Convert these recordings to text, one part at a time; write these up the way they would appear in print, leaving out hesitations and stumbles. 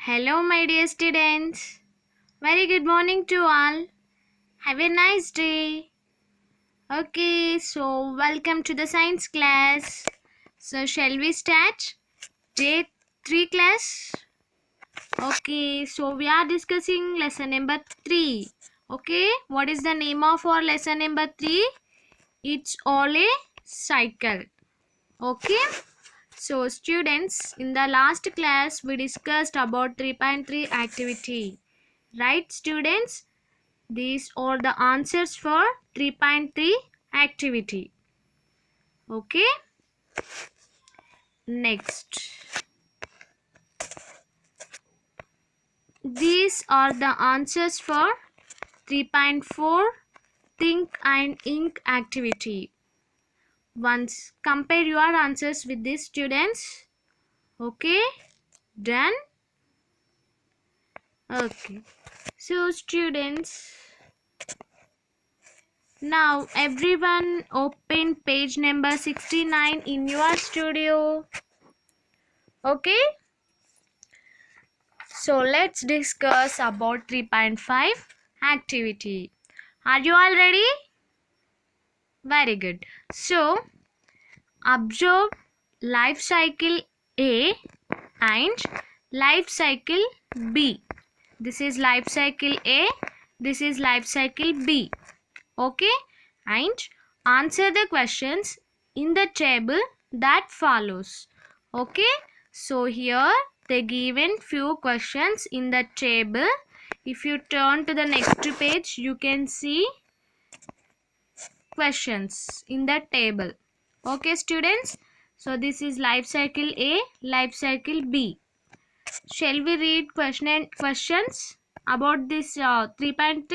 Hello, my dear students. Very good morning to all. Have a nice day. Okay, so welcome to the science class. So, shall we start? Day 3 class. Okay, so we are discussing lesson number 3. Okay, what is the name of our lesson number 3? It's all a cycle. Okay. So students, in the last class we discussed about 3.3 activity. Right students? These are the answers for 3.3 activity. Okay? Next. These are the answers for 3.4 think and ink activity. Once compare your answers with these students. Okay? Done? Okay. So students, now everyone open page number 69 in your studio. Okay. So let's discuss about 3.5 activity. Are you all ready? Very good. So observe life cycle A and life cycle B. This is life cycle A. This is life cycle B. Okay, and answer the questions in the table that follows. Okay, so here they given few questions in the table. If you turn to the next page, you can see questions in the table. Okay students, so this is life cycle A, life cycle B. Shall we read questions about this 3.3,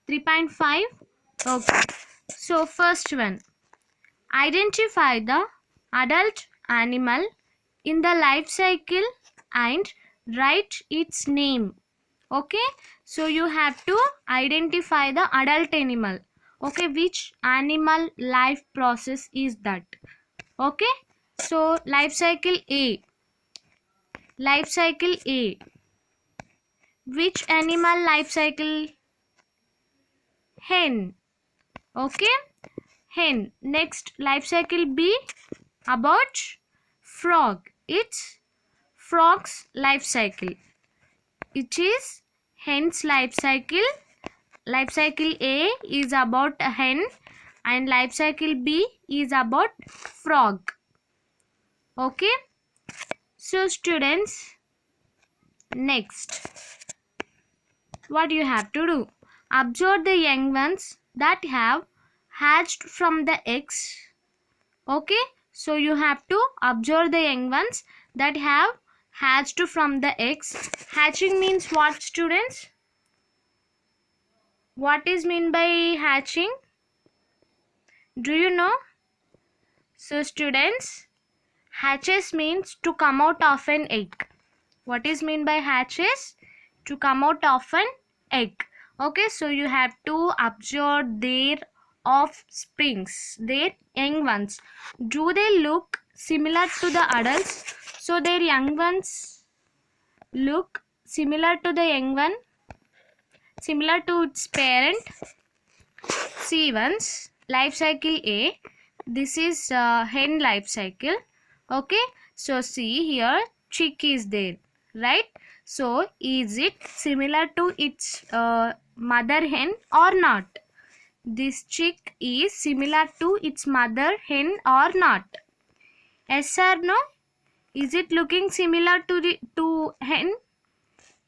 3.5? Okay. So first one, identify the adult animal in the life cycle and write its name. Okay, so you have to identify the adult animal. Okay, which animal life process is that? Okay, so life cycle A. Life cycle A. Which animal life cycle? Hen. Okay, hen. Next, life cycle B about frog. It's frog's life cycle. It is hen's life cycle. Life cycle A is about a hen and life cycle B is about frog. Okay, so students, next what you have to do, observe the young ones that have hatched from the eggs. Okay, so you have to observe the young ones that have hatched from the eggs. Hatching means what students? What is mean by hatching? Do you know? So students, hatches means to come out of an egg. What is mean by hatches? To come out of an egg. Okay, so you have to observe their offsprings, their young ones. Do they look similar to the adults? So their young ones look similar to the young one, similar to its parent. See once, life cycle A. This is hen life cycle. Okay, so see here chick is there, right? So is it similar to its mother hen or not? This chick is similar to its mother hen or not? Yes or no? Is it looking similar to hen?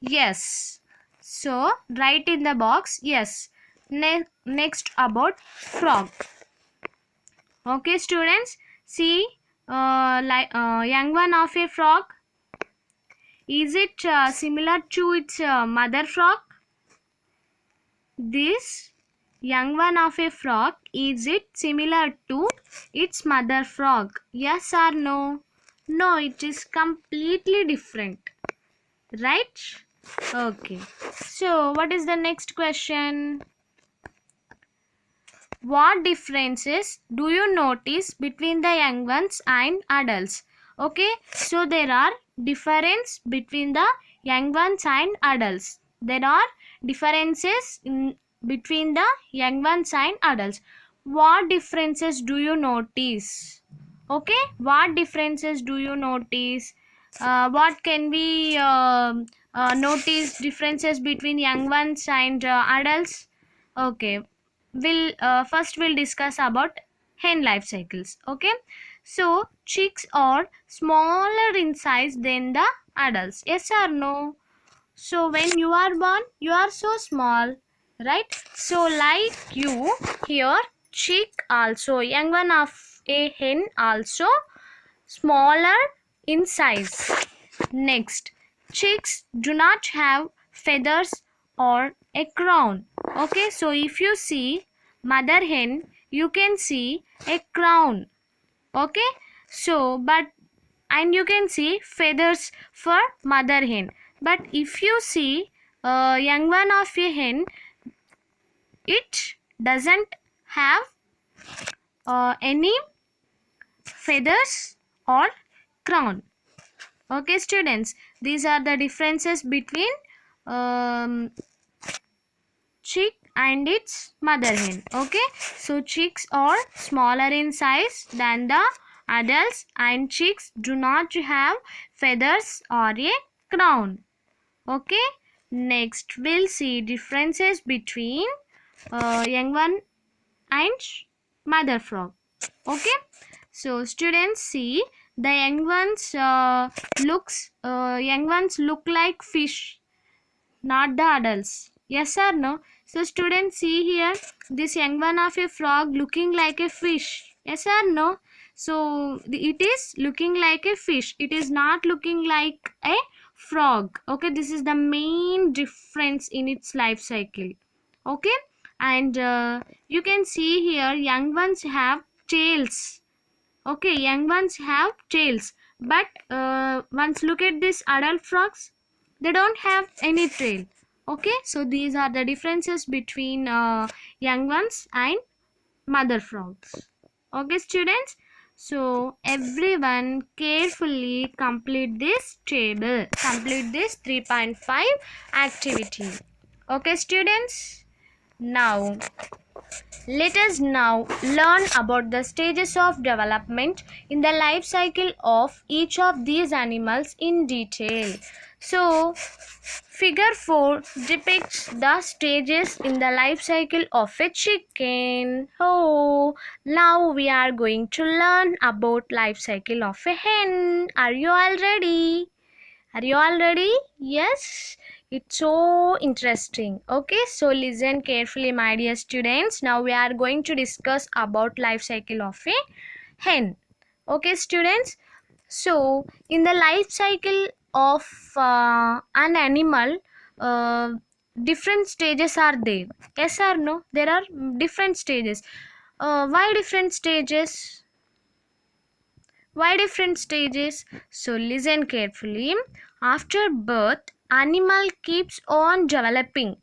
Yes. So write in the box yes. Next about frog. Okay students, see young one of a frog. Is it similar to its mother frog? This young one of a frog, is it similar to its mother frog? Yes or no? No, it is completely different. Right? Okay. So what is the next question? What differences do you notice between the young ones and adults? Okay, so there are difference between the young ones and adults. There are differences between the young ones and adults. What differences do you notice? Okay, what differences do you notice? What can we notice differences between young ones and adults? Okay, we'll discuss about hen life cycles. Okay, so chicks are smaller in size than the adults. Yes or no? So when you are born, you are so small, right? So like you here, chick also, young one of a hen also smaller in size. Next, chicks do not have feathers or a crown. Okay, so if you see mother hen, you can see a crown. Okay, so and you can see feathers for mother hen. But if you see young one of a hen, it doesn't have any feathers or crown. Okay students, these are the differences between um, chick and its mother hen. Okay, so chicks are smaller in size than the adults and chicks do not have feathers or a crown. Okay, next we'll see differences between young one and mother frog. Okay, so students, see the young ones look like fish, not the adults. Yes or no? So students, see here this young one of a frog looking like a fish. Yes or no? So it is looking like a fish. It is not looking like a frog. Okay, this is the main difference in its life cycle. Okay, and you can see here young ones have tails. Okay, young ones have tails, but once look at these adult frogs, they don't have any tail. Okay, so these are the differences between young ones and mother frogs. Okay students, so everyone carefully complete this table, complete this 3.5 activity. Okay students, now let us now learn about the stages of development in the life cycle of each of these animals in detail. So, figure 4 depicts the stages in the life cycle of a chicken. Oh, now we are going to learn about life cycle of a hen. Are you all ready? Are you all ready? Yes, it's so interesting. Okay, so listen carefully, my dear students. Now we are going to discuss about life cycle of a hen. Okay, students. So in the life cycle of an animal, different stages are there. Yes or no? There are different stages. Why different stages? Why different stages? So listen carefully. After birth, animal keeps on developing.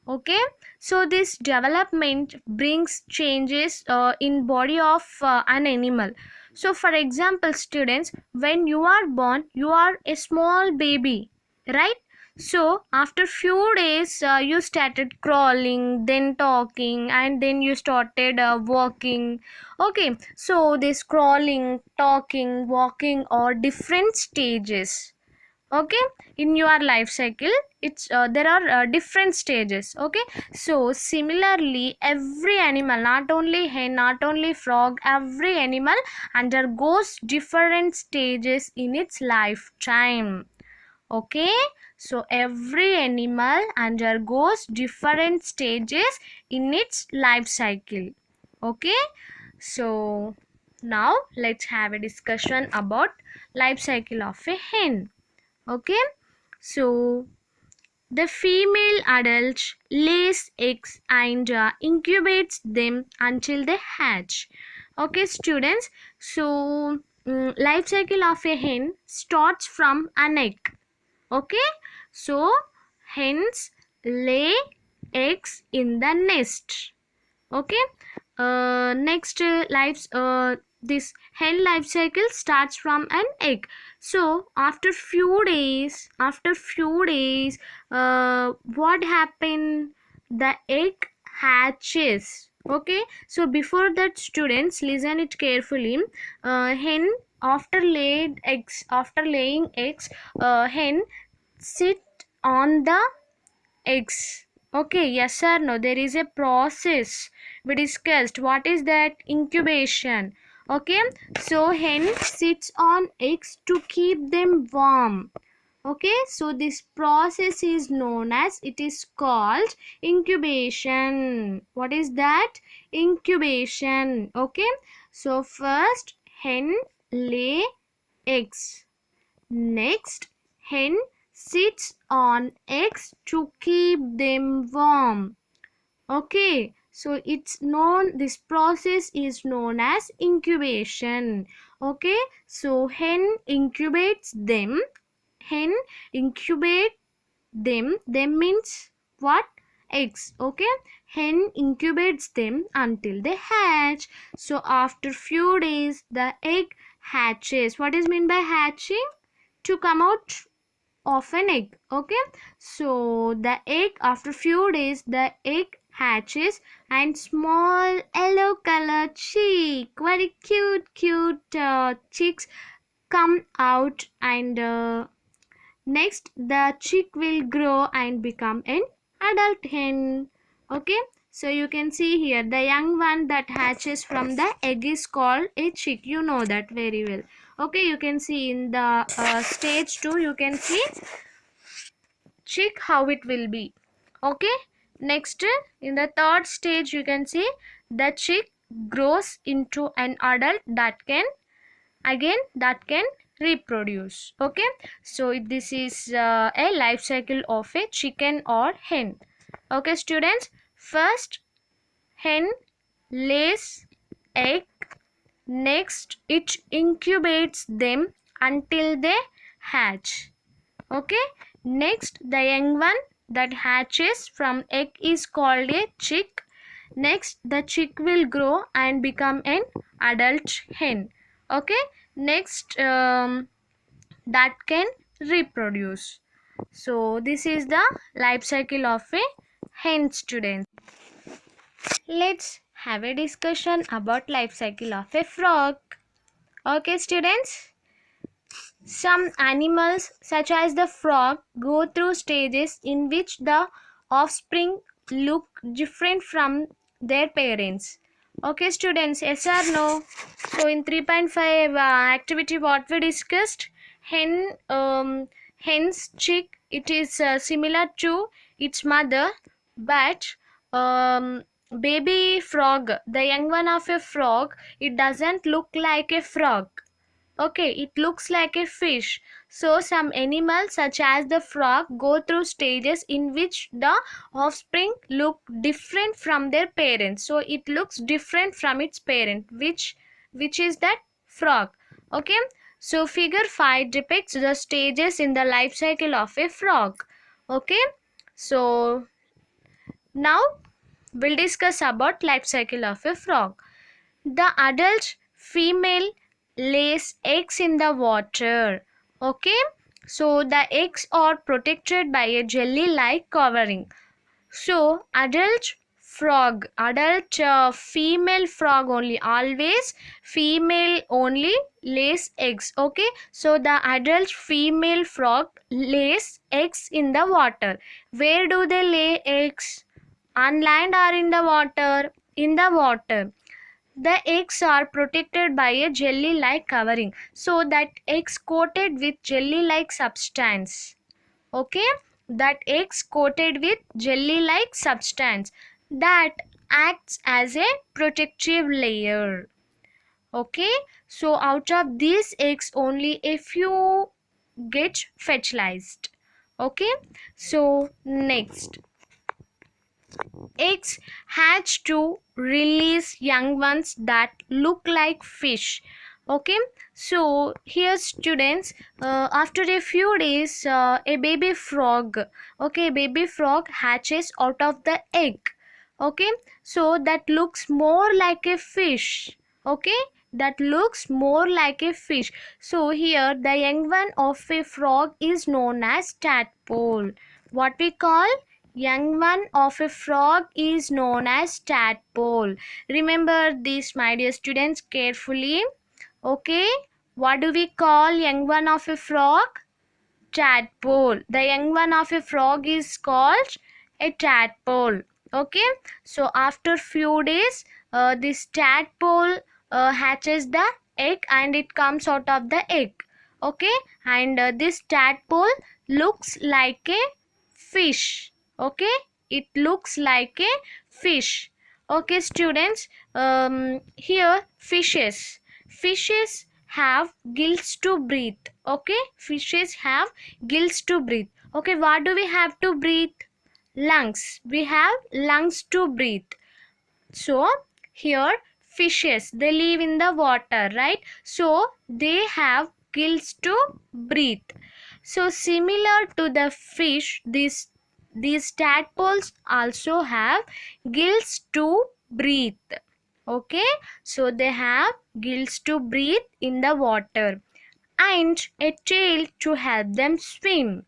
Okay, so this development brings changes in body of an animal. So for example students, when you are born, you are a small baby, right? So after few days you started crawling, then talking, and then you started walking. Okay, so this crawling, talking, walking are different stages. Okay, in your life cycle, it's there are different stages. Okay, so similarly every animal, not only hen, not only frog, every animal undergoes different stages in its lifetime. Okay, so every animal undergoes different stages in its life cycle. Okay, so now let's have a discussion about life cycle of a hen. Okay, so the female adult lays eggs and incubates them until they hatch. Okay students, so life cycle of a hen starts from an egg. Okay, so hens lay eggs in the nest. Okay, next this hen life cycle starts from an egg. So after few days, what happened? The egg hatches. Okay, so before that, students, listen it carefully. Hen after laying eggs, hen sit on the eggs. Okay, yes or no? There is a process we discussed. What is that? Incubation. Okay, so hen sits on eggs to keep them warm. Okay, so this process is known as, it is called incubation. What is that? Incubation. Okay, so first hen lay eggs. Next, hen sits on eggs to keep them warm. Okay, so this process is known as incubation. Okay, so hen incubates them. Hen incubate them. Them means what? Eggs. Okay, hen incubates them until they hatch. So after few days, the egg hatches. What is mean by hatching? To come out of an egg. Okay, so the egg, after few days, the egg hatches and small yellow color chick, very cute chicks come out, and next the chick will grow and become an adult hen. Okay, so you can see here the young one that hatches from the egg is called a chick. You know that very well. Okay, you can see in the stage 2, you can see chick how it will be. Okay, next in the third stage, you can see the chick grows into an adult that can reproduce. Okay, so this is a life cycle of a chicken or hen. Okay, students, first hen lays egg. Next, it incubates them until they hatch. Okay, next the young one that hatches from egg is called a chick. Next, the chick will grow and become an adult hen. Okay, next that can reproduce. So this is the life cycle of a hen, student. Let's have a discussion about life cycle of a frog. Okay, students, some animals such as the frog go through stages in which the offspring look different from their parents. Okay, students, yes or no? So in 3.5 activity, what we discussed, hen's chick, it is similar to its mother, but baby frog, the young one of a frog, it doesn't look like a frog. Okay, it looks like a fish. So some animals such as the frog go through stages in which the offspring look different from their parents. So it looks different from its parent. Which is that? Frog. Okay, so figure 5 depicts the stages in the life cycle of a frog. Okay, so now we'll discuss about life cycle of a frog. The adult female lays eggs in the water. Okay, so the eggs are protected by a jelly like covering. So adult female frog only, always female only lays eggs. Okay, so the adult female frog lays eggs in the water. Where do they lay eggs? On land or in the water? In the water. The eggs are protected by a jelly-like covering. So that eggs coated with jelly-like substance. Okay, that eggs coated with jelly-like substance that acts as a protective layer. Okay, so out of these eggs, only a few get fertilized. Okay, so next, eggs hatch to release young ones that look like fish. Okay, so here students, after a few days, a baby frog hatches out of the egg. Okay, so that looks more like a fish. Okay, that looks more like a fish. So here the young one of a frog is known as tadpole. What we call young one of a frog is known as tadpole. Remember this, my dear students, carefully. Okay, what do we call young one of a frog? Tadpole. The young one of a frog is called a tadpole. Okay, so after few days this tadpole hatches the egg and it comes out of the egg. Okay, and this tadpole looks like a fish. Okay, it looks like a fish. Okay students, here fishes have gills to breathe. Okay, fishes have gills to breathe. Okay, what do we have to breathe? Lungs. We have lungs to breathe. So here fishes, they live in the water, right? So they have gills to breathe. So similar to the fish, these tadpoles also have gills to breathe. Okay, so they have gills to breathe in the water and a tail to help them swim.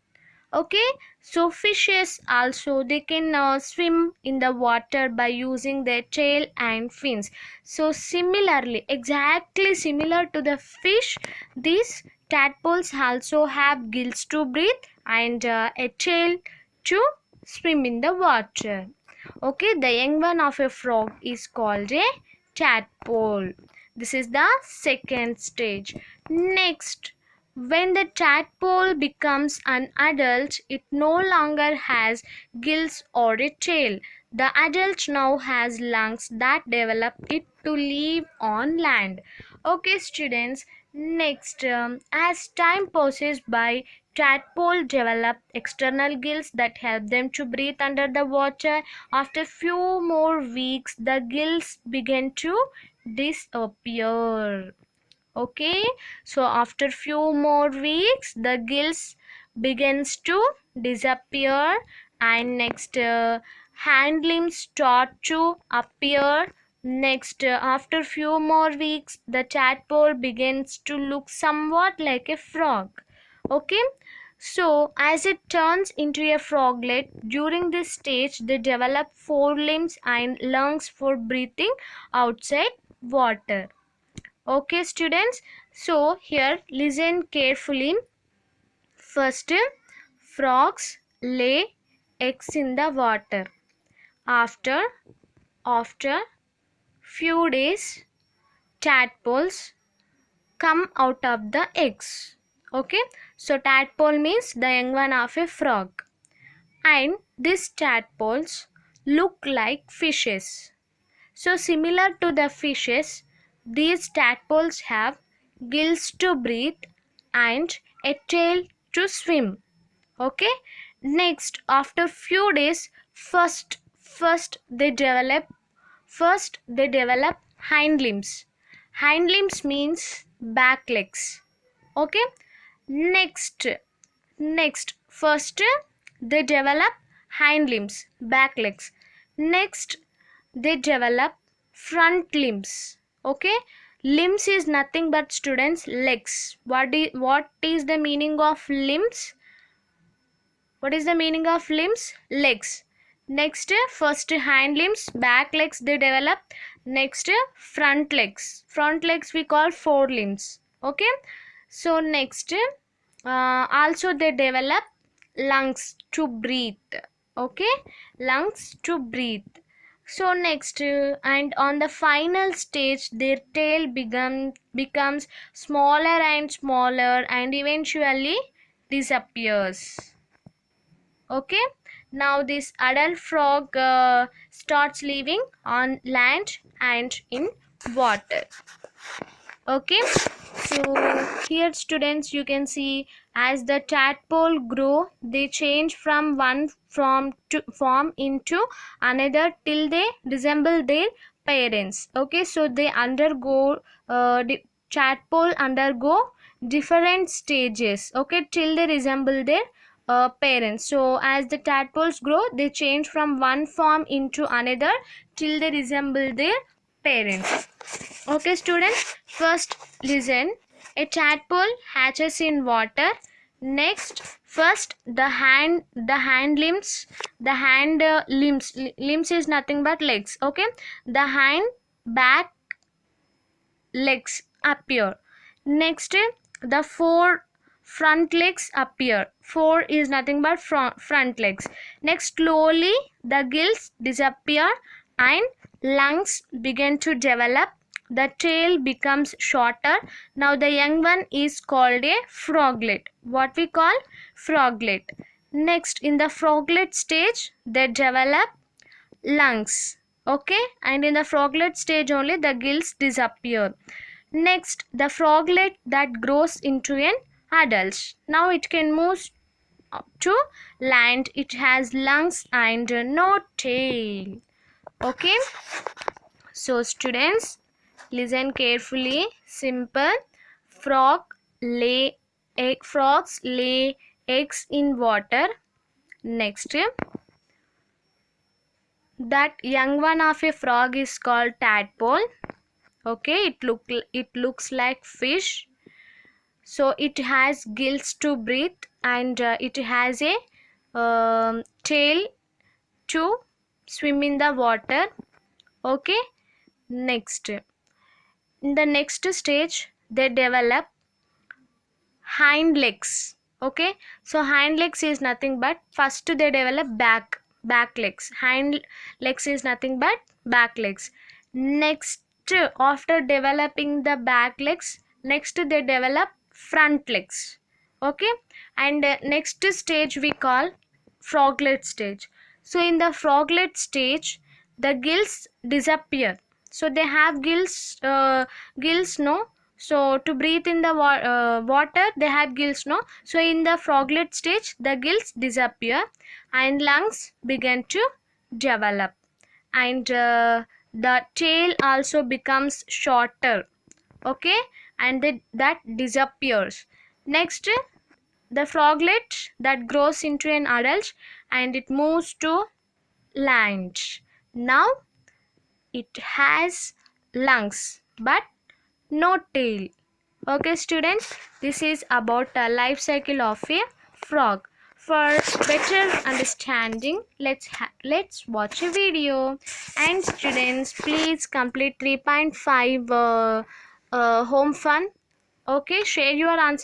Okay, so fishes also, they can swim in the water by using their tail and fins. So similarly, exactly similar to the fish, these tadpoles also have gills to breathe and a tail to swim in the water. Okay, the young one of a frog is called a tadpole. This is the second stage. Next, when the tadpole becomes an adult, it no longer has gills or a tail. The adult now has lungs that develop it to live on land. Okay students, next, as time passes by, tadpole develop external gills that help them to breathe under the water. After few more weeks, the gills begin to disappear. Okay, so after few more weeks the gills begins to disappear and next hand limbs start to appear. Next, after few more weeks the tadpole begins to look somewhat like a frog. Okay, so as it turns into a froglet, during this stage they develop forelimbs and lungs for breathing outside water. Okay students, so here listen carefully. First, frogs lay eggs in the water. After few days, tadpoles come out of the eggs. Okay, so tadpole means the young one of a frog, and these tadpoles look like fishes. So similar to the fishes, these tadpoles have gills to breathe and a tail to swim. Okay, next after few days, first they develop hind limbs. Hind limbs means back legs. Okay, next first they develop hind limbs, back legs. Next they develop front limbs. Okay, limbs is nothing but students legs. What is the meaning of limbs? What is the meaning of limbs? Legs. Next, first hind limbs, back legs they develop. Next, front legs. Front legs we call forelimbs. Okay, so next, also they develop lungs to breathe. Okay, lungs to breathe. So next, and on the final stage their tail becomes smaller and smaller and eventually disappears. Okay, now this adult frog starts living on land and in water. Okay, so here students, you can see as the tadpole grow, they change from one form into another till they resemble their parents. Okay, so they undergo tadpole undergo different stages. Okay, till they resemble their parents. So as the tadpoles grow, they change from one form into another till they resemble their parents. Okay students, first listen. A tadpole hatches in water. Next, first the hand limbs, limbs is nothing but legs. Okay, the hind back legs appear. Next, the four front legs appear. Four is nothing but front legs. Next, slowly the gills disappear and lungs begin to develop. The tail becomes shorter. Now the young one is called a froglet. What we call froglet. Next, in the froglet stage, they develop lungs. Okay, and in the froglet stage only the gills disappear. Next, the froglet that grows into an adult. Now it can move up to land. It has lungs and no tail. Okay, so students, listen carefully. Simple. Frogs lay eggs in water. Next, that young one of a frog is called tadpole. Okay, it looks like fish. So it has gills to breathe and it has a tail to swim in the water. Okay, next, in the next stage they develop hind legs. Okay, so hind legs is nothing but first they develop back legs. Hind legs is nothing but back legs. Next, after developing the back legs, next they develop front legs. Okay, and next stage we call froglet stage. So in the froglet stage the gills disappear. So they have gills no, so to breathe in the water they have gills no. So in the froglet stage the gills disappear and lungs begin to develop, and the tail also becomes shorter. Okay, and that disappears. Next, the froglet that grows into an adult and it moves to land. Now it has lungs but no tail. Okay students, this is about the life cycle of a frog. For better understanding, let's watch a video. And students, please complete 3.5 home fun. Okay, share your answer.